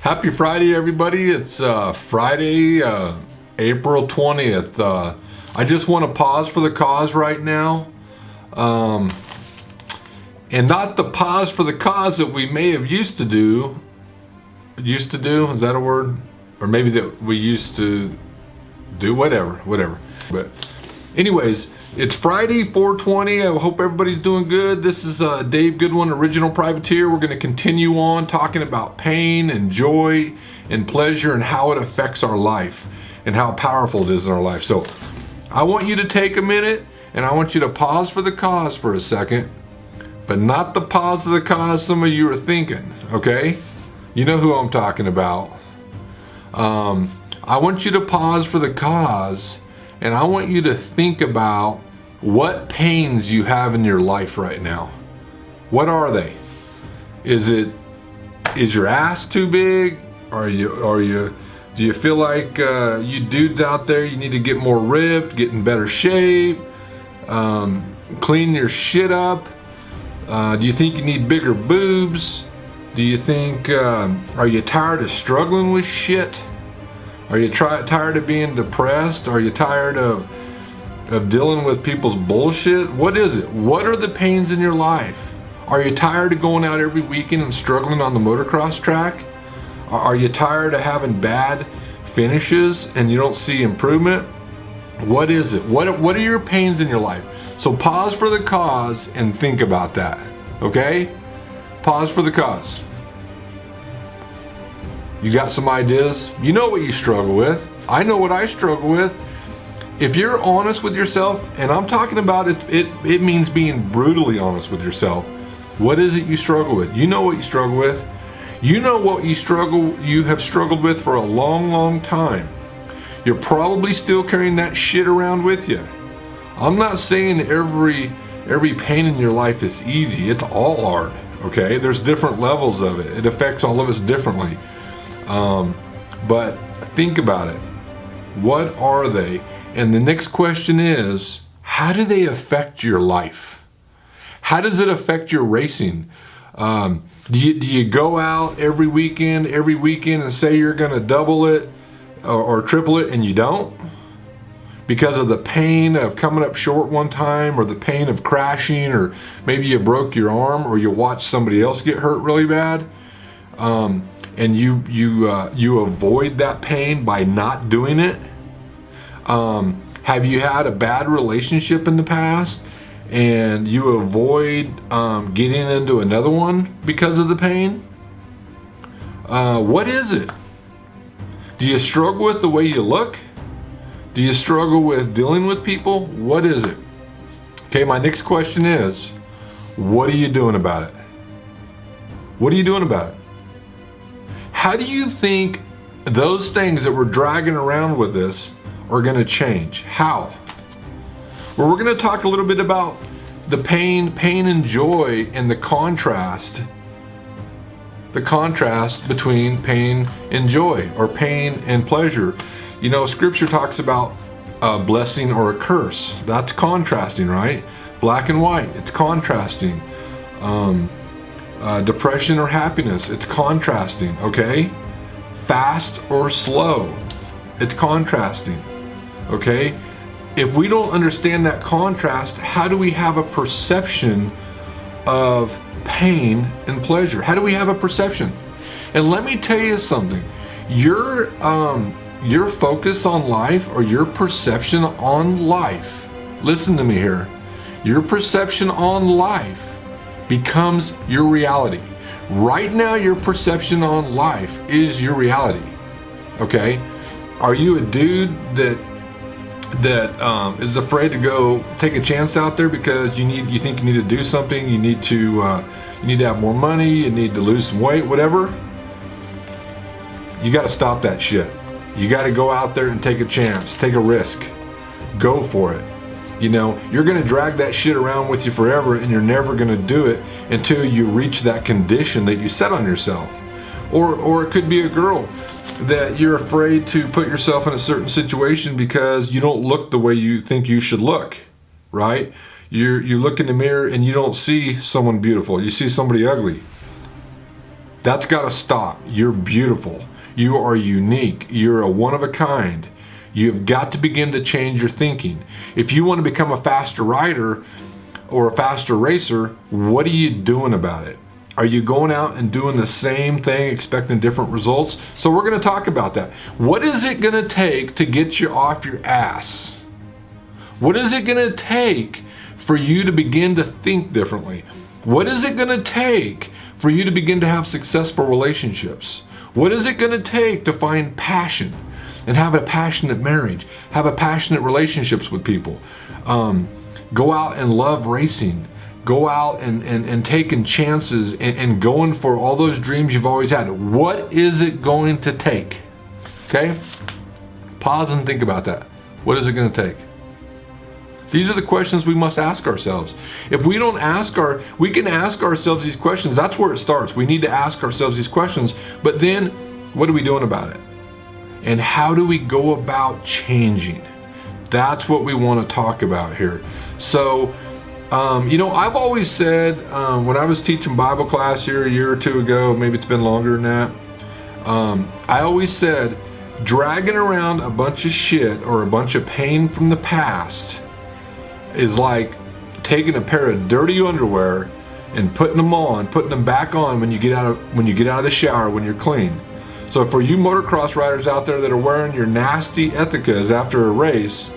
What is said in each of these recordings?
Happy Friday, everybody. It's Friday, April 20th. I just want to pause for the cause right now. And not the pause for the cause that we may have used to do. Is that a word? Or maybe that we used to do, whatever. But anyways, it's Friday, 4/20. I hope everybody's doing good. This is Dave Goodwin, Original Privateer. We're going to continue on talking about pain and joy and pleasure and how it affects our life and how powerful it is in our life. So I want you to take a minute and I want you to pause for the cause for a second, but not the pause of the cause some of you are thinking, okay? You know who I'm talking about. I want you to pause for the cause, and I want you to think about what pains you have in your life right now. What are they? Is your ass too big? Do you feel like you dudes out there, you need to get more ripped, get in better shape, clean your shit up? Do you think you need bigger boobs? Do you think, are you tired of struggling with shit? Are you tired of being depressed? Are you tired of dealing with people's bullshit? What is it? What are the pains in your life? Are you tired of going out every weekend and struggling on the motocross track? Are you tired of having bad finishes and you don't see improvement? What is it? What are your pains in your life? So pause for the cause and think about that, okay? Pause for the cause. You got some ideas? You know what you struggle with. I know what I struggle with. If you're honest with yourself, and I'm talking about it means being brutally honest with yourself. What is it you struggle with? You know what you struggle with. You know what you have struggled with for a long time. You're probably still carrying that shit around with you. I'm not saying every pain in your life is easy. It's all hard, okay? There's different levels of it. It affects all of us differently. But think about it. What are they? And the next question is, how do they affect your life? How does it affect your racing? Do you go out every weekend and say you're going to double it or triple it and you don't? Because of the pain of coming up short one time, or the pain of crashing, or maybe you broke your arm, or you watched somebody else get hurt really bad. And you avoid that pain by not doing it? Have you had a bad relationship in the past and you avoid getting into another one because of the pain? What is it? Do you struggle with the way you look? Do you struggle with dealing with people? What is it? Okay, my next question is, what are you doing about it? What are you doing about it? How do you think those things that we're dragging around with us are going to change? How? Well, we're going to talk a little bit about the pain and joy, and the contrast between pain and joy, or pain and pleasure. You know, Scripture talks about a blessing or a curse. That's contrasting, right? Black and white, it's contrasting. Depression or happiness, it's contrasting, okay? Fast or slow, it's contrasting, okay? If we don't understand that contrast, how do we have a perception of pain and pleasure? How do we have a perception? And let me tell you something. Your focus on life, or your perception on life, listen to me here, your perception on life becomes your reality. Right now, your perception on life is your reality, okay? Are you a dude that is afraid to go take a chance out there because you think you need to do something, you need to have more money, you need to lose some weight, whatever? You got to stop that shit. You got to go out there and take a chance, take a risk, go for it. You know, you're going to drag that shit around with you forever, and you're never going to do it until you reach that condition that you set on yourself. Or it could be a girl that you're afraid to put yourself in a certain situation because you don't look the way you think you should look, right? You look in the mirror and you don't see someone beautiful, you see somebody ugly. That's got to stop. You're beautiful. You are unique. You're a one of a kind. You've got to begin to change your thinking. If you want to become a faster rider or a faster racer, what are you doing about it? Are you going out and doing the same thing, expecting different results? So we're going to talk about that. What is it going to take to get you off your ass? What is it going to take for you to begin to think differently? What is it going to take for you to begin to have successful relationships? What is it going to take to find passion and have a passionate marriage, have a passionate relationships with people? Go out and love racing. Go out and taking chances and going for all those dreams you've always had. What is it going to take? Okay? Pause and think about that. What is it going to take? These are the questions we must ask ourselves. If we don't we can ask ourselves these questions. That's where it starts. We need to ask ourselves these questions. But then, what are we doing about it? And how do we go about changing? That's what we want to talk about here. So, I've always said, when I was teaching Bible class here a year or two ago, maybe it's been longer than that, I always said, dragging around a bunch of shit or a bunch of pain from the past is like taking a pair of dirty underwear and putting them back on when you get out of the shower when you're clean. So for you motocross riders out there that are wearing your nasty Ethicas after a race,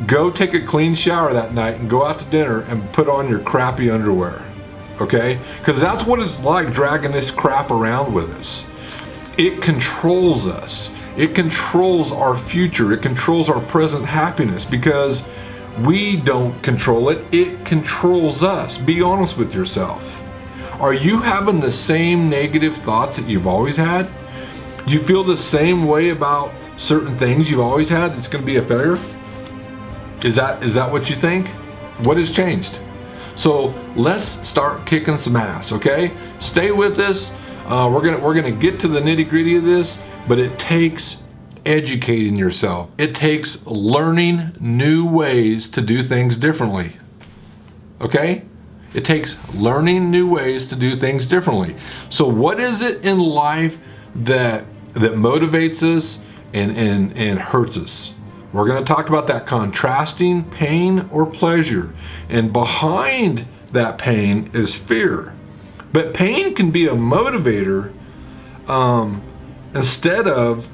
go take a clean shower that night and go out to dinner and put on your crappy underwear, okay? Because that's what it's like dragging this crap around with us. It controls us. It controls our future. It controls our present happiness because we don't control it. It controls us. Be honest with yourself. Are you having the same negative thoughts that you've always had? Do you feel the same way about certain things you've always had? It's going to be a failure? Is that what you think? What has changed? So let's start kicking some ass, okay? Stay with us. We're gonna get to the nitty-gritty of this, but it takes educating yourself. It takes learning new ways to do things differently. Okay? It takes learning new ways to do things differently. So what is it in life that motivates us and hurts us? We're going to talk about that contrasting pain or pleasure. And behind that pain is fear. But pain can be a motivator instead of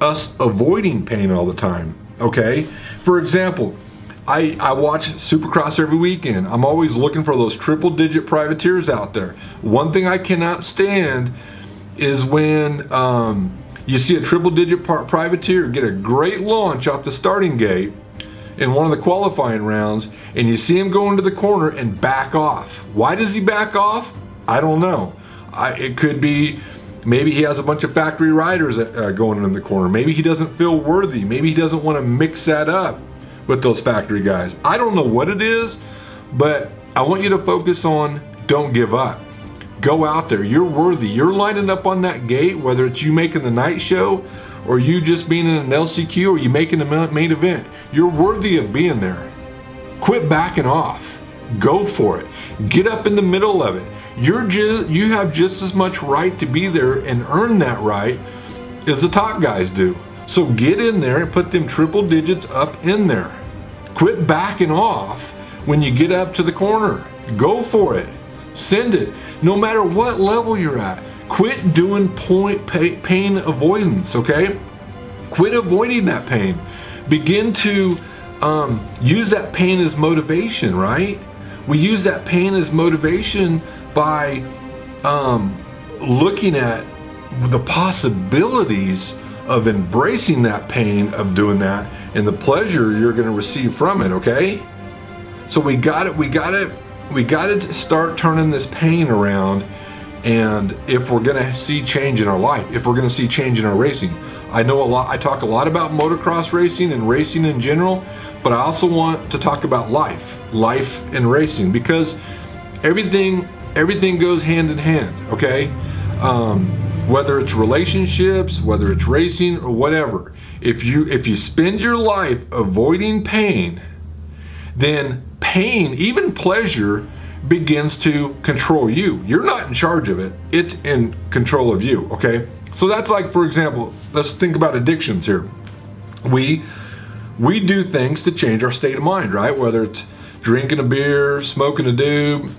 us avoiding pain all the time. Okay? For example, I watch Supercross every weekend. I'm always looking for those triple-digit privateers out there. One thing I cannot stand is when you see a triple-digit privateer get a great launch off the starting gate in one of the qualifying rounds, and you see him go into the corner and back off. Why does he back off? I don't know. It could be maybe he has a bunch of factory riders going in the corner. Maybe he doesn't feel worthy. Maybe he doesn't want to mix that up with those factory guys. I don't know what it is, but I want you to focus on don't give up. Go out there. You're worthy. You're lining up on that gate, whether it's you making the night show or you just being in an LCQ or you making the main event. You're worthy of being there. Quit backing off. Go for it. Get up in the middle of it. You have just as much right to be there and earn that right as the top guys do. So get in there and put them triple digits up in there. Quit backing off when you get up to the corner. Go for it. Send it. No matter what level you're at. Quit doing pain avoidance, okay? Quit avoiding that pain. Begin to use that pain as motivation, right? We use that pain as motivation by looking at the possibilities of embracing that pain of doing that and the pleasure you're going to receive from it, okay? So we got to start turning this pain around, and if we're going to see change in our life, if we're going to see change in our racing. I talk a lot about motocross racing and racing in general, but I also want to talk about life and racing, because everything goes hand in hand, okay? Whether it's relationships, whether it's racing or whatever, if you spend your life avoiding pain, then pain, even pleasure, begins to control you. You're not in charge of it. It's in control of you, okay? So that's like, for example, let's think about addictions here. We do things to change our state of mind, right? Whether it's drinking a beer, smoking a doob,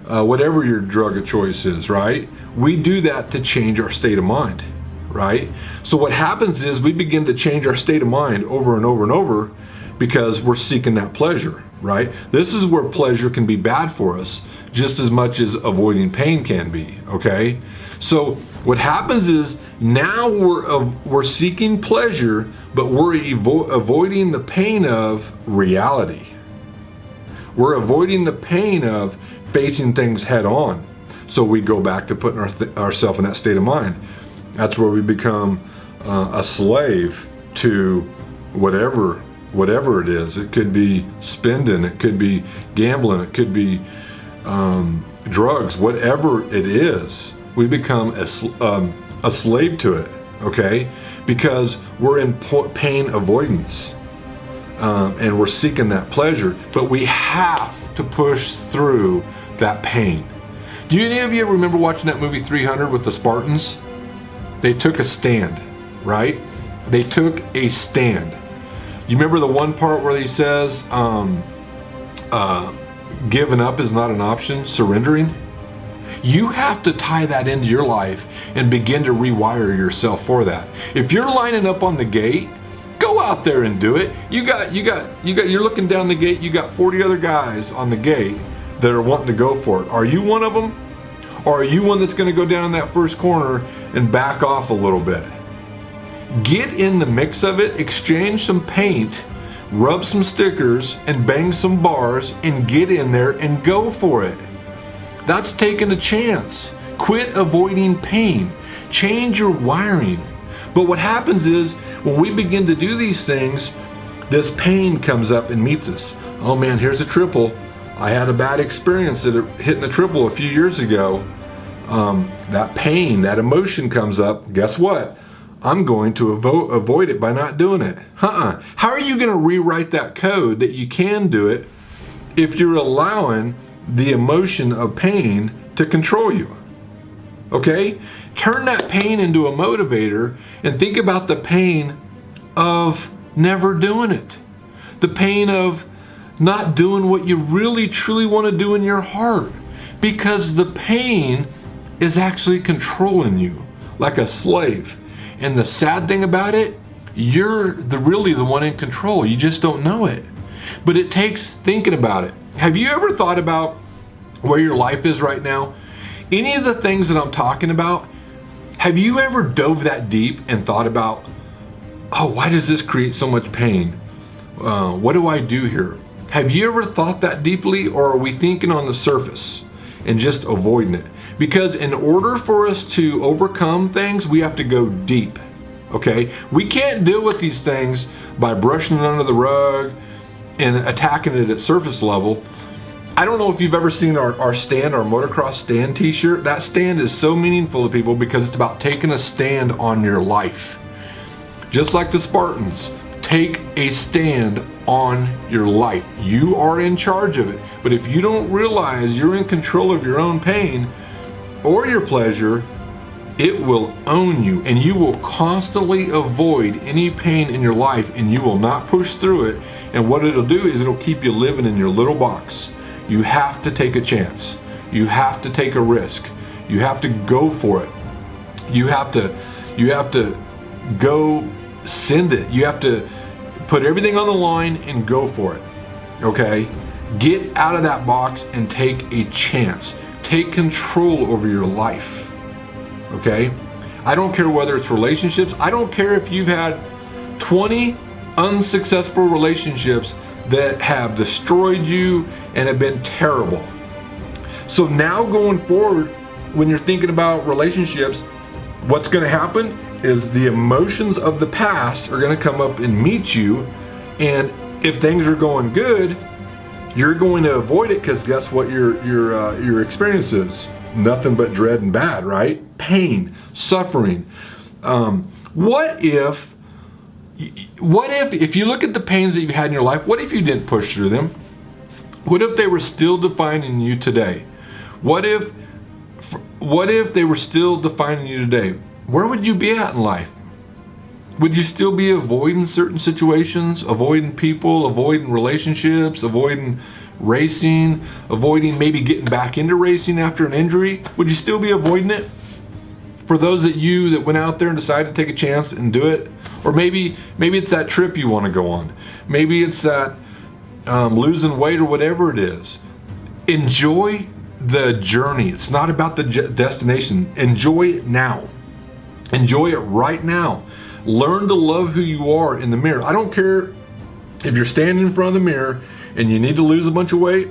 whatever your drug of choice is, right? We do that to change our state of mind, right? So what happens is we begin to change our state of mind over and over and over because we're seeking that pleasure, right? This is where pleasure can be bad for us just as much as avoiding pain can be, okay? So what happens is now we're seeking pleasure, but we're avoiding the pain of reality. We're avoiding the pain of facing things head on. So we go back to putting ourselves in that state of mind. That's where we become a slave to whatever it is. It could be spending, it could be gambling, it could be drugs, whatever it is. We become a slave to it, okay? Because we're in pain avoidance and we're seeking that pleasure, but we have to push through that pain. Do any of you remember watching that movie 300 with the Spartans? They took a stand, right? They took a stand. You remember the one part where he says, giving up is not an option, surrendering? You have to tie that into your life and begin to rewire yourself for that. If you're lining up on the gate, go out there and do it. You're looking down the gate, you got 40 other guys on the gate that are wanting to go for it. Are you one of them? Or are you one that's going to go down that first corner and back off a little bit? Get in the mix of it, exchange some paint, rub some stickers, and bang some bars, and get in there and go for it. That's taking a chance. Quit avoiding pain. Change your wiring. But what happens is, when we begin to do these things, this pain comes up and meets us. Oh man, here's a triple. I had a bad experience at hitting a triple a few years ago. That pain, that emotion comes up. Guess what? I'm going to avoid it by not doing it. How are you going to rewrite that code that you can do it if you're allowing the emotion of pain to control you? Okay? Turn that pain into a motivator and think about the pain of never doing it. The pain of not doing what you really truly want to do in your heart, because the pain is actually controlling you like a slave. And the sad thing about it, you're really the one in control. You just don't know it. But it takes thinking about it. Have you ever thought about where your life is right now? Any of the things that I'm talking about, have you ever dove that deep and thought about, oh, why does this create so much pain? What do I do here? Have you ever thought that deeply, or are we thinking on the surface and just avoiding it? Because in order for us to overcome things, we have to go deep, okay? We can't deal with these things by brushing it under the rug and attacking it at surface level. I don't know if you've ever seen our stand, our motocross stand t-shirt. That stand is so meaningful to people because it's about taking a stand on your life. Just like the Spartans, take a stand on your life. You are in charge of it. But if you don't realize you're in control of your own pain or your pleasure, it will own you, and you will constantly avoid any pain in your life, and you will not push through it. And what it'll do is it'll keep you living in your little box. You have to take a chance. You have to take a risk. You have to go for it. You have to go send it. You have to put everything on the line and go for it. Okay? Get out of that box and take a chance. Take control over your life. Okay? I don't care whether it's relationships. I don't care if you've had 20 unsuccessful relationships that have destroyed you and have been terrible. So now going forward, when you're thinking about relationships, what's going to happen is the emotions of the past are going to come up and meet you, and if things are going good, you're going to avoid it, because guess what your experience is? Nothing but dread and bad, right? Pain, suffering. What if you look at the pains that you've had in your life, what if you didn't push through them? What if they were still defining you today? What if they were still defining you today? Where would you be at in life? Would you still be avoiding certain situations, avoiding people, avoiding relationships, avoiding racing, avoiding maybe getting back into racing after an injury? Would you still be avoiding it? For those of you that went out there and decided to take a chance and do it, or maybe it's that trip you want to go on. Maybe it's that losing weight or whatever it is. Enjoy the journey. It's not about the destination. Enjoy it now. Enjoy it right now. Learn to love who you are in the mirror. I don't care if you're standing in front of the mirror and you need to lose a bunch of weight.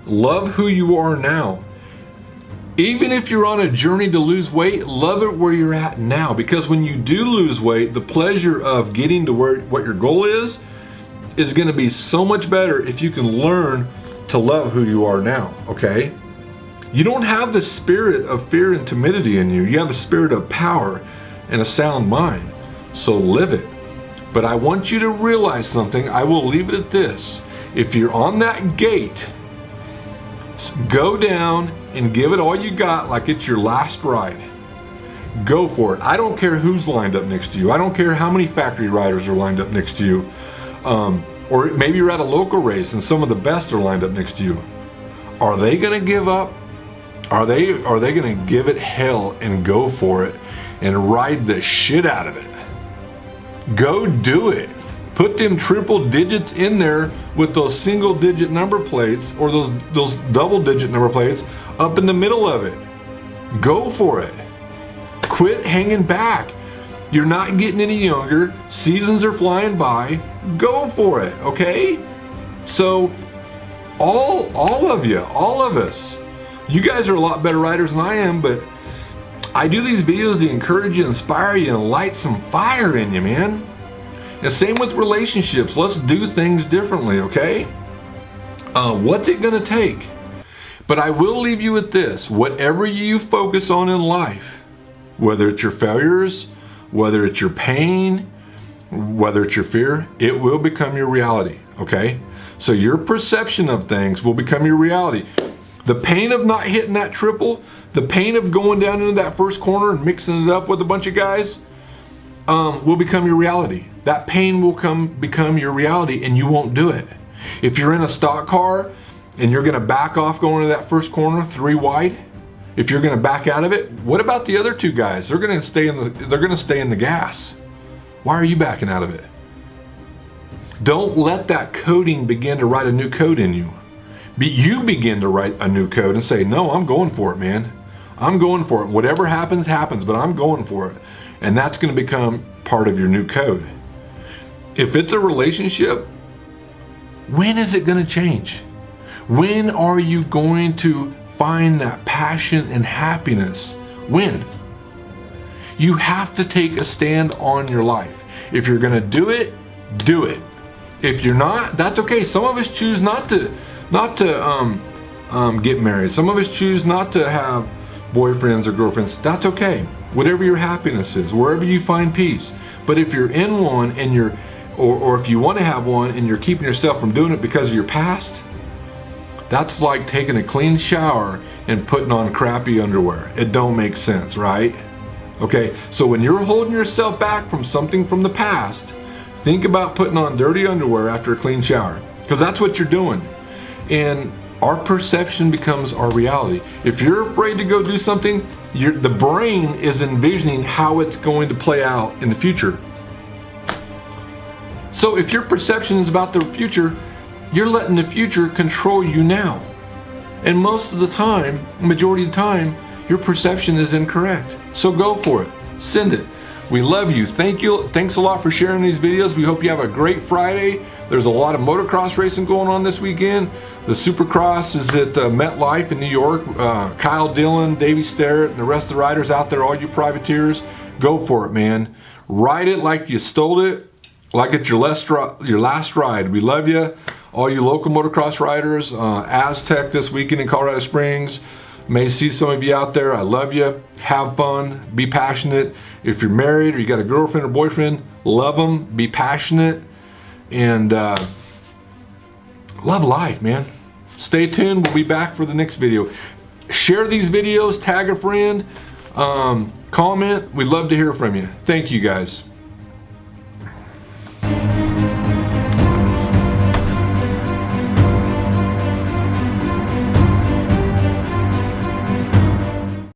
Love who you are now. Even if you're on a journey to lose weight, love it where you're at now. Because when you do lose weight, the pleasure of getting to what your goal is going to be so much better if you can learn to love who you are now, okay? You don't have the spirit of fear and timidity in you. You have a spirit of power and a sound mind. So live it. But I want you to realize something. I will leave it at this. If you're on that gate, go down and give it all you got like it's your last ride. Go for it. I don't care who's lined up next to you. I don't care how many factory riders are lined up next to you. Or maybe you're at a local race and some of the best are lined up next to you. Are they going to give up? Are they going to give it hell and go for it and ride the shit out of it? Go do it. Put them triple digits in there with those single digit number plates or those double digit number plates up in the middle of it. Go for it. Quit hanging back. You're not getting any younger. Seasons are flying by. Go for it, okay? So all of you, all of us, you guys are a lot better riders than I am, but I do these videos to encourage you, inspire you, and light some fire in you, man. And same with relationships. Let's do things differently, okay? What's it gonna take? But I will leave you with this. Whatever you focus on in life, whether it's your failures, whether it's your pain, whether it's your fear, it will become your reality, okay? So your perception of things will become your reality. The pain of not hitting that triple, the pain of going down into that first corner and mixing it up with a bunch of guys, will become your reality. That pain will become your reality and you won't do it. If you're in a stock car and you're gonna back off going to that first corner 3 wide, if you're gonna back out of it, what about the other 2 guys? They're gonna stay in the gas. Why are you backing out of it? Don't let that coding begin to write a new code in you. You begin to write a new code and say, no, I'm going for it, man. I'm going for it. Whatever happens, happens, but I'm going for it. And that's going to become part of your new code. If it's a relationship, when is it going to change? When are you going to find that passion and happiness? When? You have to take a stand on your life. If you're going to do it, do it. If you're not, that's okay. Some of us choose not to get married. Some of us choose not to have boyfriends or girlfriends. That's okay. Whatever your happiness is, wherever you find peace. But if you're in one and or if you want to have one and you're keeping yourself from doing it because of your past, that's like taking a clean shower and putting on crappy underwear. It don't make sense, right? Okay, so when you're holding yourself back from something from the past, think about putting on dirty underwear after a clean shower, because that's what you're doing. And our perception becomes our reality. If you're afraid to go do something, the brain is envisioning how it's going to play out in the future. So if your perception is about the future, you're letting the future control you now. And most of the time, majority of the time, your perception is incorrect. So go for it. Send it. We love you. Thank you. Thanks a lot for sharing these videos. We hope you have a great Friday. There's a lot of motocross racing going on this weekend. The Supercross is at MetLife in New York. Kyle Dillon, Davey Starrett, and the rest of the riders out there, all you privateers, go for it, man. Ride it like you stole it, like it's your last ride. We love you. All you local motocross riders, Aztec this weekend in Colorado Springs. May see some of you out there. I love you. Have fun. Be passionate. If you're married or you got a girlfriend or boyfriend, love them. Be passionate. And love life, man. Stay tuned. We'll be back for the next video. Share these videos, tag a friend, comment. We'd love to hear from you. Thank you guys.